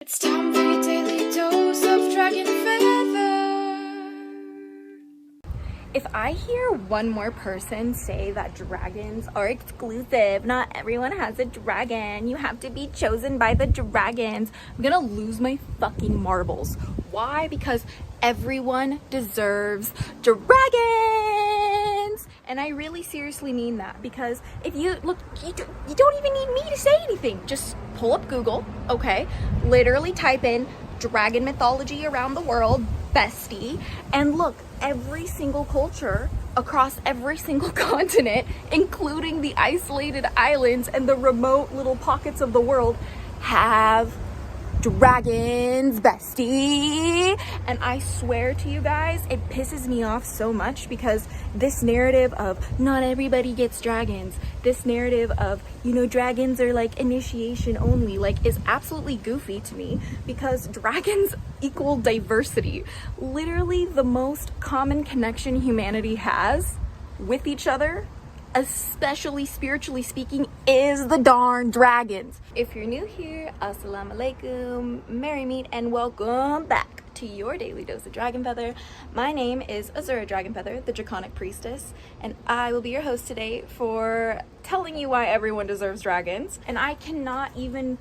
It's time for your daily dose of DragonFaether. If I hear one more person say that dragons are exclusive, not everyone has a dragon, you have to be chosen by the dragons, I'm gonna lose my fucking marbles. Why? Because everyone deserves dragons! And I really seriously mean that, because if you look, you don't even need me to say anything. Just pull up Google, okay? Literally type in dragon mythology around the world, bestie, and look, every single culture across every single continent, including the isolated islands and the remote little pockets of the world, have dragons, bestie. And I swear to you guys, it pisses me off so much, because this narrative of not everybody gets dragons, this narrative of, you know, dragons are like initiation only, like, is absolutely goofy to me, because dragons equal diversity. Literally the most common connection humanity has with each other, especially spiritually speaking, is the darn dragons. If you're new here, assalamu alaikum, merry meet, and welcome back to your daily dose of DragonFaether. My name is Azura DragonFaether, the Draconic Priestess, and I will be your host today for telling you why everyone deserves dragons. And I cannot even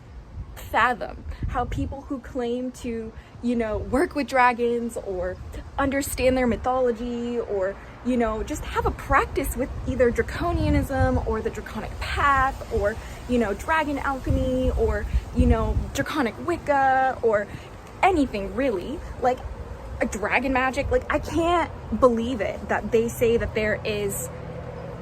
fathom how people who claim to, you know, work with dragons or understand their mythology, or, you know, just have a practice with either draconianism or the draconic path, or, you know, dragon alchemy, or, you know, draconic Wicca, or anything really, like a dragon magic. Like, I can't believe it that they say that there is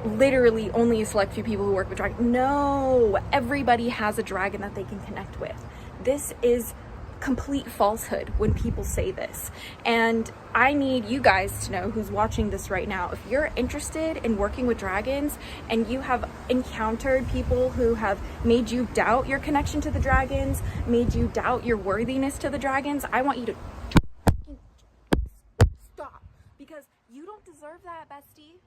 literally only a select few people who work with dragons. No, everybody has a dragon that they can connect with. This is complete falsehood when people say this. And I need you guys to know, who's watching this right now, if you're interested in working with dragons and you have encountered people who have made you doubt your connection to the dragons, made you doubt your worthiness to the dragons, I want you to stop, because you don't deserve that, bestie.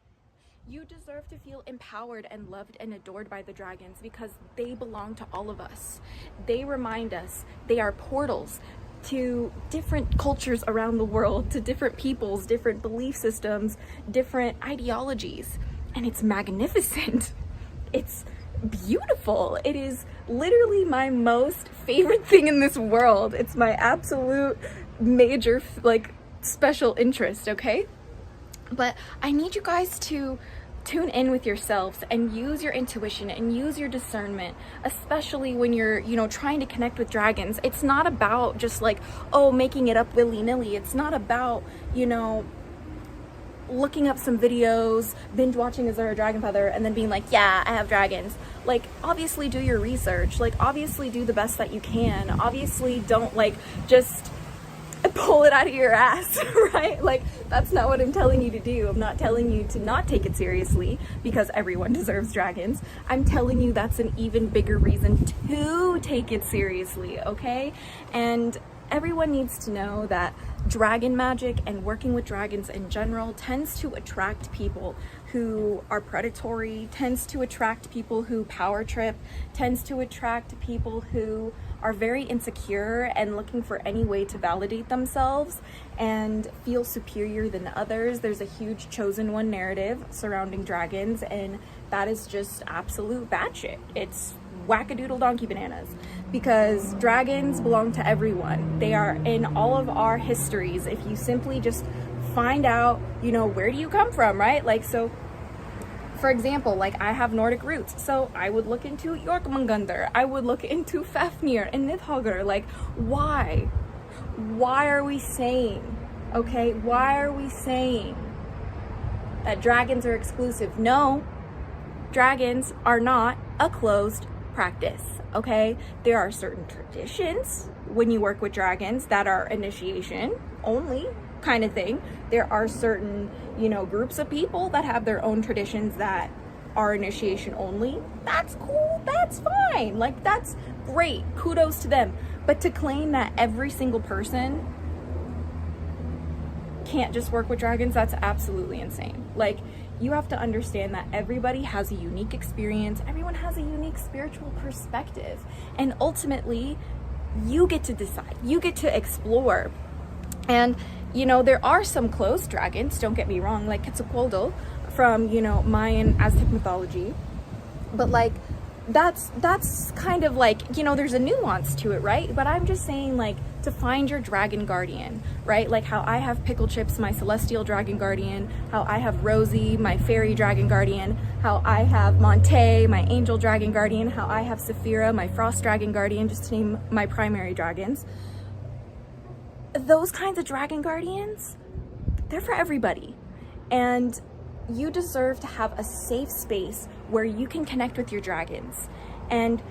You deserve to feel empowered and loved and adored by the dragons, because they belong to all of us. They remind us, they are portals to different cultures around the world, to different peoples, different belief systems, different ideologies. And it's magnificent. It's beautiful. It is literally my most favorite thing in this world. It's my absolute major, like, special interest, okay? But I need you guys to tune in with yourselves and use your intuition and use your discernment, especially when you're, you know, trying to connect with dragons. It's not about just like, oh, making it up willy-nilly. It's not about, you know, looking up some videos, binge watching Azura DragonFaether, and then being like, yeah, I have dragons. Like, obviously do your research. Like, obviously do the best that you can. Obviously don't, like, just pull it out of your ass, right? Like, that's not what I'm telling you to do. I'm not telling you to not take it seriously, because everyone deserves dragons. I'm telling you that's an even bigger reason to take it seriously, okay? And everyone needs to know that dragon magic and working with dragons in general tends to attract people who are predatory, tends to attract people who power trip, tends to attract people who are very insecure and looking for any way to validate themselves and feel superior than others. There's a huge chosen one narrative surrounding dragons, and that is just absolute batshit. It's wackadoodle donkey bananas, because dragons belong to everyone. They are in all of our histories. If you simply just find out, you know, where do you come from, right? Like, so for example, like, I have Nordic roots, so I would look into Jormungandr, I would look into Fafnir and Nidhogger. Like, why are we saying, okay, why are we saying that dragons are exclusive? No, dragons are not a closed practice, okay? There are certain traditions when you work with dragons that are initiation only kind of thing. There are certain, you know, groups of people that have their own traditions that are initiation only. That's cool, that's fine, like, that's great, kudos to them. But to claim that every single person can't just work with dragons, that's absolutely insane. Like, you have to understand that everybody has a unique experience, everyone has a unique spiritual perspective, and ultimately You get to decide, you get to explore. And you know, there are some closed dragons, don't get me wrong, like Quetzalcoatl from, you know, Mayan Aztec mythology, but like that's kind of like, you know, there's a nuance to it, right? But I'm just saying, like, to find your dragon guardian, right? Like how I have Pickle Chips, my celestial dragon guardian, how I have Rosie, my fairy dragon guardian, how I have Monte, my angel dragon guardian, how I have Saphira, my frost dragon guardian, just to name my primary dragons. Those kinds of dragon guardians, they're for everybody. And you deserve to have a safe space where you can connect with your dragons. And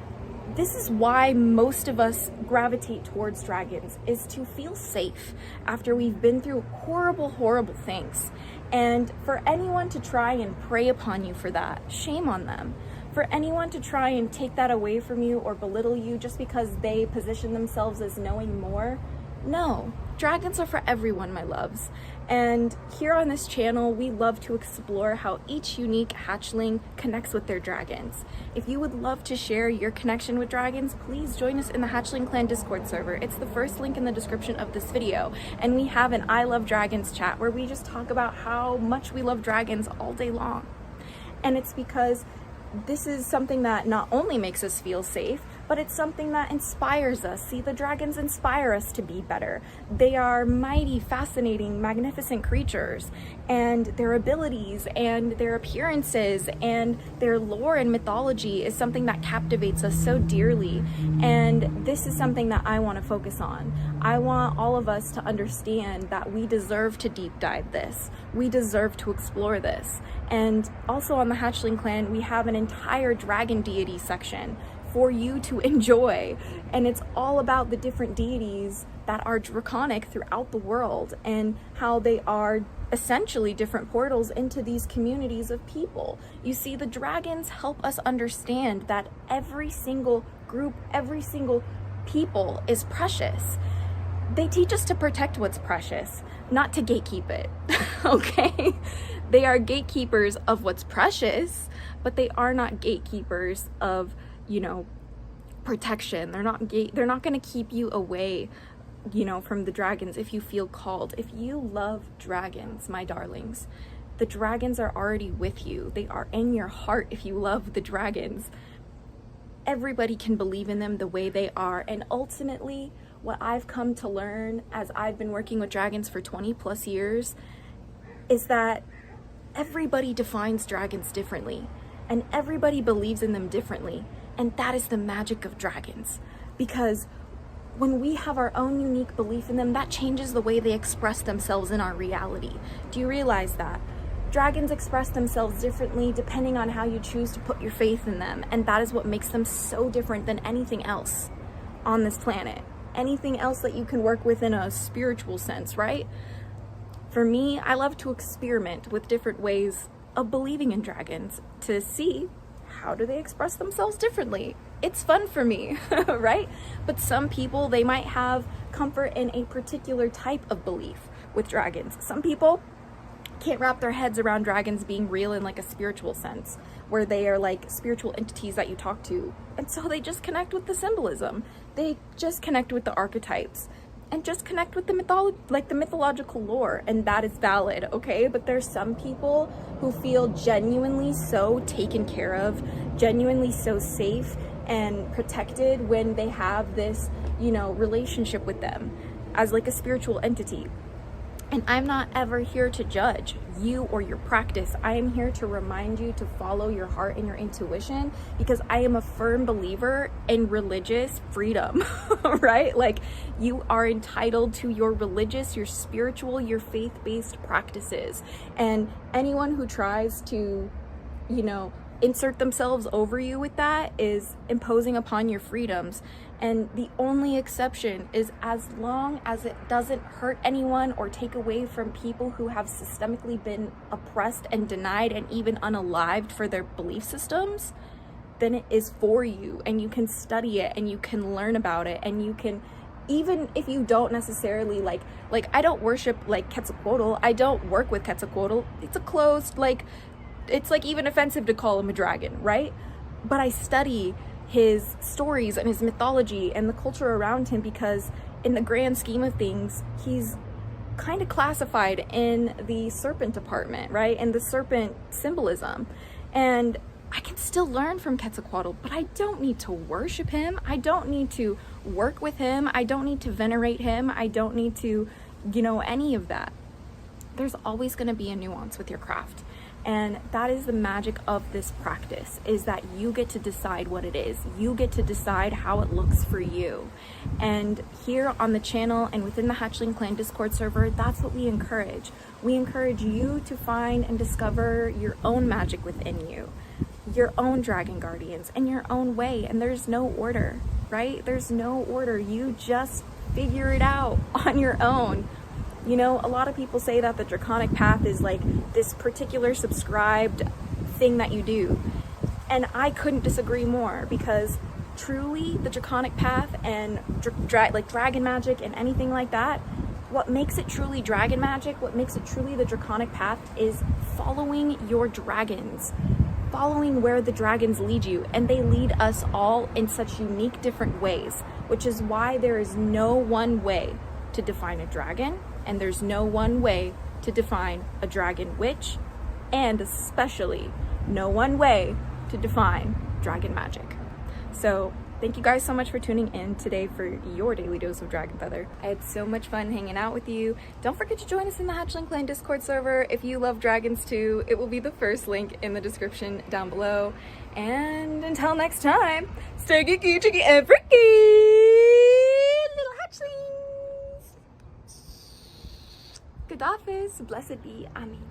this is why most of us gravitate towards dragons, is to feel safe after we've been through horrible, horrible things. And for anyone to try and prey upon you for that, shame on them. For anyone to try and take that away from you or belittle you just because they position themselves as knowing more, no. Dragons are for everyone, my loves. And here on this channel, we love to explore how each unique hatchling connects with their dragons. If you would love to share your connection with dragons, please join us in the Hatchling Clan Discord server. It's the first link in the description of this video. And we have an I Love Dragons chat where we just talk about how much we love dragons all day long. And it's because this is something that not only makes us feel safe, but it's something that inspires us. See, the dragons inspire us to be better. They are mighty, fascinating, magnificent creatures, and their abilities and their appearances and their lore and mythology is something that captivates us so dearly. And this is something that I want to focus on. I want all of us to understand that we deserve to deep dive this. We deserve to explore this. And also on the Hatchling Clan, we have an entire dragon deity section for you to enjoy, and it's all about the different deities that are draconic throughout the world and how they are essentially different portals into these communities of people. You see, the dragons help us understand that every single group, every single people is precious. They teach us to protect what's precious, not to gatekeep it. Okay? They are gatekeepers of what's precious, but they are not gatekeepers of, you know, protection. They're not going to keep you away, you know, from the dragons if you feel called. If you love dragons, my darlings, the dragons are already with you. They are in your heart if you love the dragons. Everybody can believe in them the way they are. And ultimately, what I've come to learn as I've been working with dragons for 20 plus years is that everybody defines dragons differently and everybody believes in them differently. And that is the magic of dragons, because when we have our own unique belief in them, that changes the way they express themselves in our reality. Do you realize that? Dragons express themselves differently depending on how you choose to put your faith in them. And that is what makes them so different than anything else on this planet. Anything else that you can work with in a spiritual sense, right? For me, I love to experiment with different ways of believing in dragons to see how do they express themselves differently. It's fun for me, right? But some people, they might have comfort in a particular type of belief with dragons. Some people can't wrap their heads around dragons being real in like a spiritual sense, where they are like spiritual entities that you talk to. And so they just connect with the symbolism. They just connect with the archetypes and just connect with the mythological lore, and that is valid, okay? But there's some people who feel genuinely so taken care of, genuinely so safe and protected when they have this, you know, relationship with them as like a spiritual entity. And I'm not ever here to judge you or your practice. I am here to remind you to follow your heart and your intuition, because I am a firm believer in religious freedom, right? Like, you are entitled to your religious, your spiritual, your faith-based practices. And anyone who tries to, you know, insert themselves over you with that is imposing upon your freedoms. And the only exception is as long as it doesn't hurt anyone or take away from people who have systemically been oppressed and denied and even unalived for their belief systems, then it is for you, and you can study it and you can learn about it, and you can, even if you don't necessarily like I don't worship like Quetzalcoatl, I don't work with Quetzalcoatl. It's a closed, like, it's like even offensive to call him a dragon, right? But I study his stories and his mythology and the culture around him, because in the grand scheme of things, he's kind of classified in the serpent department, right? And the serpent symbolism. And I can still learn from Quetzalcoatl, but I don't need to worship him. I don't need to work with him. I don't need to venerate him. I don't need to, you know, any of that. There's always going to be a nuance with your craft. And that is the magic of this practice, is that you get to decide what it is. You get to decide how it looks for you. And here on the channel and within the Hatchling Clan Discord server, that's what we encourage. We encourage you to find and discover your own magic within you, your own dragon guardians in your own way. And there's no order, right? There's no order. You just figure it out on your own. You know, a lot of people say that the Draconic Path is like this particular subscribed thing that you do. And I couldn't disagree more, because truly the Draconic Path and like dragon magic and anything like that, what makes it truly dragon magic, what makes it truly the Draconic Path, is following your dragons, following where the dragons lead you. And they lead us all in such unique different ways, which is why there is no one way to define a dragon, and there's no one way to define a dragon witch, and especially no one way to define dragon magic. So thank you guys so much for tuning in today for your daily dose of DragonFaether. I had so much fun hanging out with you. Don't forget to join us in the Hatchling Clan Discord server. If you love dragons too, it will be the first link in the description down below. And until next time, stay geeky, cheeky, and freaky, little hatchlings. Good office, blessed be, Amen.